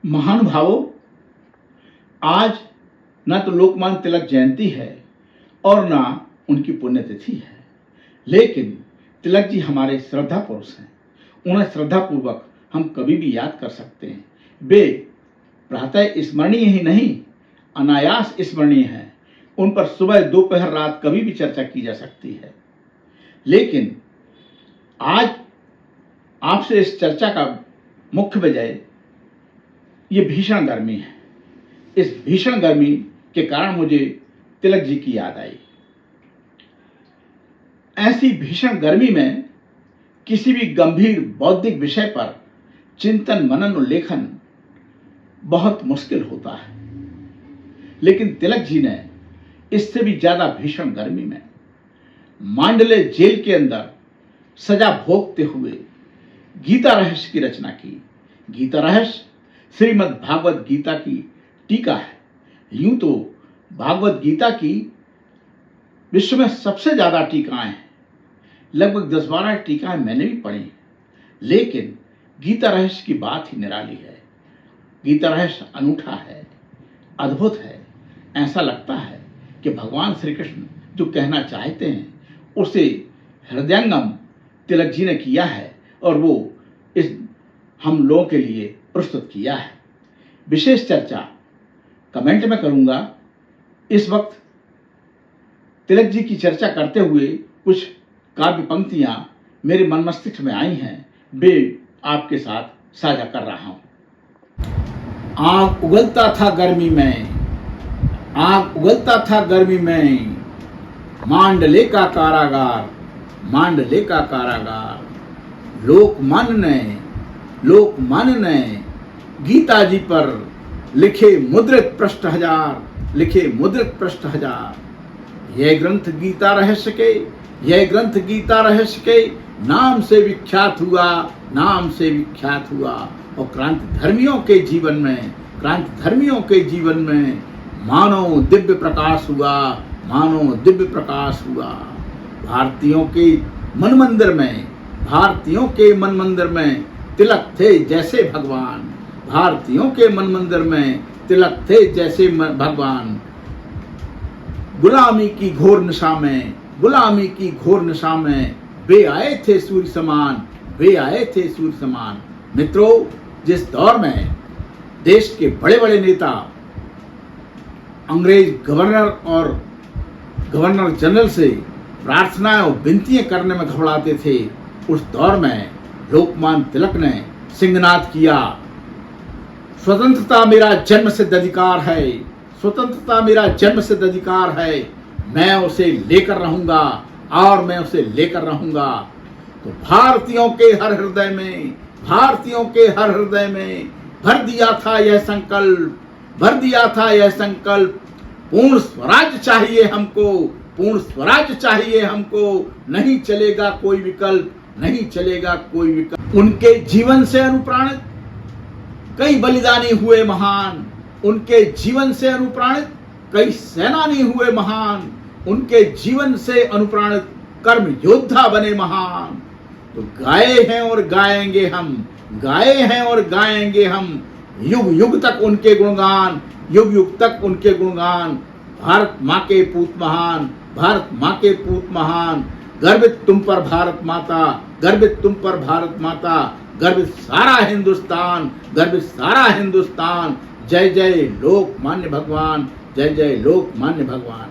महानुभावों, आज न तो लोकमान्य तिलक जयंती है और न उनकी पुण्यतिथि है, लेकिन तिलक जी हमारे श्रद्धा पुरुष हैं। उन्हें श्रद्धापूर्वक हम कभी भी याद कर सकते हैं। वे प्रातः स्मरणीय ही नहीं, अनायास स्मरणीय हैं। उन पर सुबह दोपहर रात कभी भी चर्चा की जा सकती है। लेकिन आज आपसे इस चर्चा का मुख्य वजह ये भीषण गर्मी है। इस भीषण गर्मी के कारण मुझे तिलक जी की याद आई। ऐसी भीषण गर्मी में किसी भी गंभीर बौद्धिक विषय पर चिंतन मनन और लेखन बहुत मुश्किल होता है, लेकिन तिलक जी ने इससे भी ज्यादा भीषण गर्मी में मांडले जेल के अंदर सजा भोगते हुए गीता रहस्य की रचना की। गीता रहस्य श्रीमद् भागवत गीता की टीका है। यूं तो भागवत गीता की विश्व में सबसे ज्यादा टीकाएं हैं, लगभग 10-12 टीकाएं मैंने भी पढ़ी, लेकिन गीता रहस्य की बात ही निराली है। गीता रहस्य अनूठा है, अद्भुत है। ऐसा लगता है कि भगवान श्री कृष्ण जो कहना चाहते हैं उसे हृदयंगम तिलक जी ने किया है और वो इस हम लोगों के लिए प्रस्तुत किया है। विशेष चर्चा कमेंट में करूंगा। इस वक्त तिलक जी की चर्चा करते हुए कुछ काव्य पंक्तियां मेरे मन मस्तिष्क में आई हैं, वे आपके साथ साझा कर रहा हूं। आग उगलता था गर्मी में, आग उगलता था गर्मी में, मांडले का कारागार, मांडले का कारागार। लोकमान्य ने गीता जी पर लिखे मुद्रित पृष्ठ हजार, लिखे मुद्रित पृष्ठ हजार। यह ग्रंथ गीता रहस्य के, यह ग्रंथ गीता रहस्य के नाम से विख्यात हुआ, नाम से विख्यात हुआ। और क्रांति धर्मियों के जीवन में, क्रांति धर्मियों के जीवन में मानो दिव्य प्रकाश हुआ, मानो दिव्य प्रकाश हुआ। भारतीयों के मन मंदिर में, भारतीयों के मन मंदिर में तिलक थे जैसे भगवान, भारतीयों के मन मंदिर में तिलक थे जैसे भगवान। गुलामी की घोर निशा में, गुलामी की घोर निशा में वे आए थे सूर्य समान, वे आए थे सूर्य समान। मित्रों, जिस दौर में देश के बड़े बड़े नेता अंग्रेज गवर्नर और गवर्नर जनरल से प्रार्थनाएं और विनतियां करने में घबराते थे, उस दौर में लोकमान्य तिलक ने सिंहनाद किया, स्वतंत्रता मेरा जन्म सिद्ध अधिकार है, स्वतंत्रता मेरा जन्म सिद्ध अधिकार है, मैं उसे लेकर रहूंगा और मैं उसे लेकर रहूंगा। तो भारतीयों के हर हृदय में, भारतीयों के हर हृदय में भर दिया था यह संकल्प, भर दिया था यह संकल्प, पूर्ण स्वराज चाहिए हमको, पूर्ण स्वराज चाहिए हमको, नहीं चलेगा कोई विकल्प, नहीं चलेगा कोई विकल्प। उनके जीवन से अनुप्राणित कई बलिदानी हुए महान, उनके जीवन से अनुप्राणित कई सेनानी हुए महान, उनके जीवन से अनुप्राणित कर्म योद्धा बने महान। तो गाए हैं और गाएंगे हम, गाए हैं और गाएंगे हम युग युग तक उनके गुणगान, युग युग तक उनके गुणगान। भारत माँ के पूत महान, भारत माँ के पूत महान, गर्वित तुम पर भारत माता, गर्वित तुम पर भारत माता, गर्वित सारा हिंदुस्तान, गर्वित सारा हिंदुस्तान। जय जय लोकमान्य भगवान, जय जय लोकमान्य भगवान।